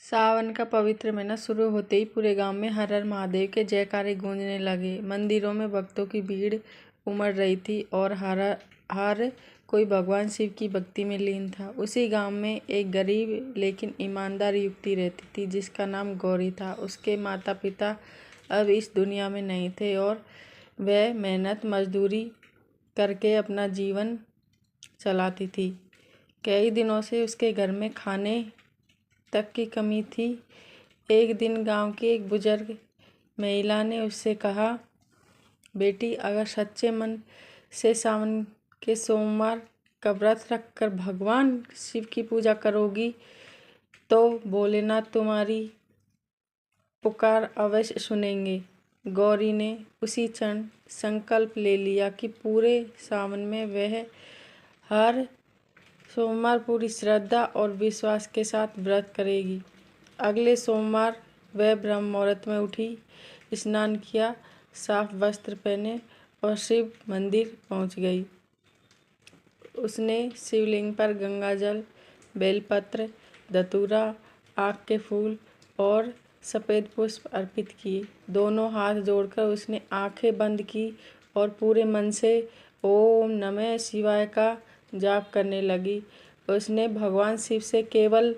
सावन का पवित्र महीना शुरू होते ही पूरे गांव में हर हर महादेव के जयकारे गूंजने लगे। मंदिरों में भक्तों की भीड़ उमड़ रही थी और हर कोई भगवान शिव की भक्ति में लीन था। उसी गांव में एक गरीब लेकिन ईमानदार युवती रहती थी जिसका नाम गौरी था। उसके माता पिता अब इस दुनिया में नहीं थे और वह मेहनत मजदूरी करके अपना जीवन चलाती थी। कई दिनों से उसके घर में खाने तक की कमी थी। एक दिन गांव की एक बुजुर्ग महिला ने उससे कहा, बेटी, अगर सच्चे मन से सावन के सोमवार का व्रत रखकर भगवान शिव की पूजा करोगी तो भोलेनाथ तुम्हारी पुकार अवश्य सुनेंगे। गौरी ने उसी क्षण संकल्प ले लिया कि पूरे सावन में वह हर सोमवार पूरी श्रद्धा और विश्वास के साथ व्रत करेगी। अगले सोमवार वह ब्रह्म मुहूर्त में उठी, स्नान किया, साफ वस्त्र पहने और शिव मंदिर पहुंच गई। उसने शिवलिंग पर गंगाजल, बेलपत्र, धतूरा, आक के फूल और सफ़ेद पुष्प अर्पित किए। दोनों हाथ जोड़कर उसने आंखें बंद की और पूरे मन से ओम नमः शिवाय का जाप करने लगी। उसने भगवान शिव से केवल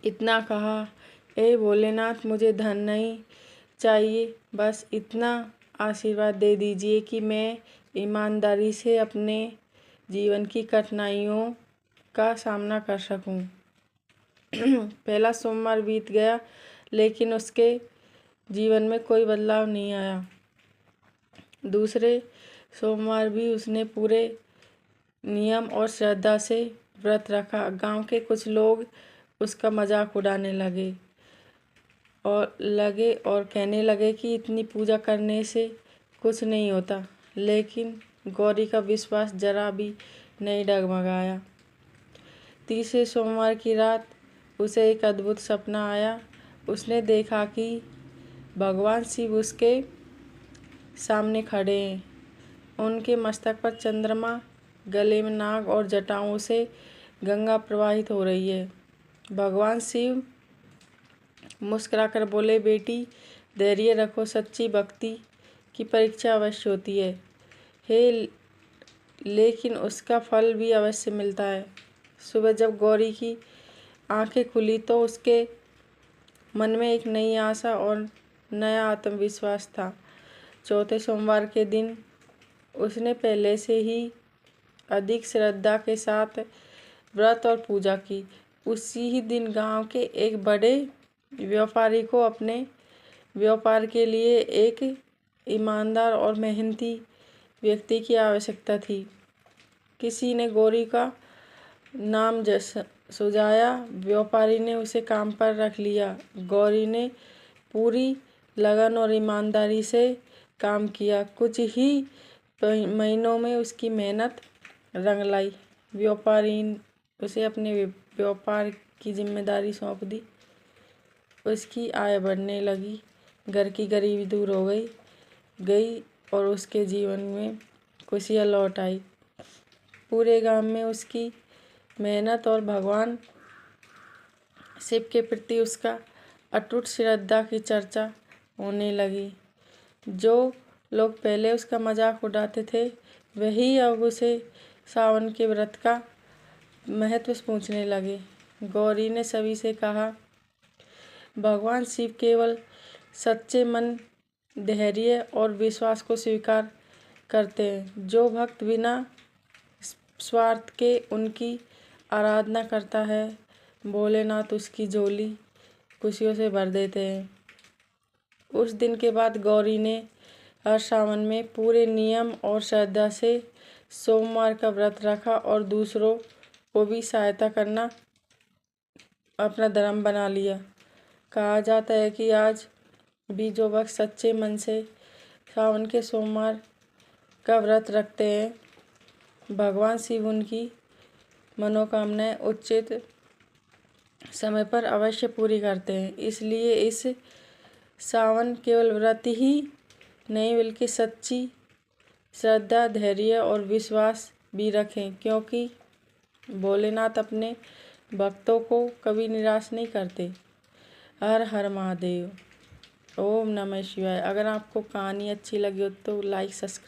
इतना कहा, ए भोलेनाथ, मुझे धन नहीं चाहिए, बस इतना आशीर्वाद दे दीजिए कि मैं ईमानदारी से अपने जीवन की कठिनाइयों का सामना कर सकूं। पहला सोमवार बीत गया लेकिन उसके जीवन में कोई बदलाव नहीं आया। दूसरे सोमवार भी उसने पूरे नियम और श्रद्धा से व्रत रखा। गांव के कुछ लोग उसका मजाक उड़ाने लगे और कहने लगे कि इतनी पूजा करने से कुछ नहीं होता, लेकिन गौरी का विश्वास जरा भी नहीं डगमगाया। तीसरे सोमवार की रात उसे एक अद्भुत सपना आया। उसने देखा कि भगवान शिव उसके सामने खड़े हैं। उनके मस्तक पर चंद्रमा, गले में नाग और जटाओं से गंगा प्रवाहित हो रही है। भगवान शिव मुस्कुराकर बोले, बेटी, धैर्य रखो, सच्ची भक्ति की परीक्षा अवश्य होती है लेकिन उसका फल भी अवश्य मिलता है। सुबह जब गौरी की आंखें खुली तो उसके मन में एक नई आशा और नया आत्मविश्वास था। चौथे सोमवार के दिन उसने पहले से ही अधिक श्रद्धा के साथ व्रत और पूजा की। उसी ही दिन गांव के एक बड़े व्यापारी को अपने व्यापार के लिए एक ईमानदार और मेहनती व्यक्ति की आवश्यकता थी। किसी ने गौरी का नाम सुझाया। व्यापारी ने उसे काम पर रख लिया। गौरी ने पूरी लगन और ईमानदारी से काम किया। कुछ ही महीनों में उसकी मेहनत रंग लाई। व्यापारी उसे अपने व्यापार की जिम्मेदारी सौंप दी। उसकी आय बढ़ने लगी, घर की गरीबी दूर हो गई और उसके जीवन में खुशियाँ लौट आई। पूरे गांव में उसकी मेहनत और भगवान शिव के प्रति उसका अटूट श्रद्धा की चर्चा होने लगी। जो लोग पहले उसका मजाक उड़ाते थे वही अब उसे सावन के व्रत का महत्व पूछने लगे। गौरी ने सभी से कहा, भगवान शिव केवल सच्चे मन, धैर्य और विश्वास को स्वीकार करते हैं। जो भक्त बिना स्वार्थ के उनकी आराधना करता है, भोलेनाथ उसकी झोली खुशियों से भर देते हैं। उस दिन के बाद गौरी ने हर सावन में पूरे नियम और श्रद्धा से सोमवार का व्रत रखा और दूसरों को भी सहायता करना अपना धर्म बना लिया। कहा जाता है कि आज भी जो भक्त सच्चे मन से सावन के सोमवार का व्रत रखते हैं, भगवान शिव उनकी मनोकामनाएं उचित समय पर अवश्य पूरी करते हैं। इसलिए इस सावन केवल व्रत ही नहीं बल्कि सच्ची श्रद्धा, धैर्य और विश्वास भी रखें, क्योंकि भोलेनाथ अपने भक्तों को कभी निराश नहीं करते। हर हर महादेव। ओम नमः शिवाय। अगर आपको कहानी अच्छी लगी हो तो लाइक सब्सक्राइब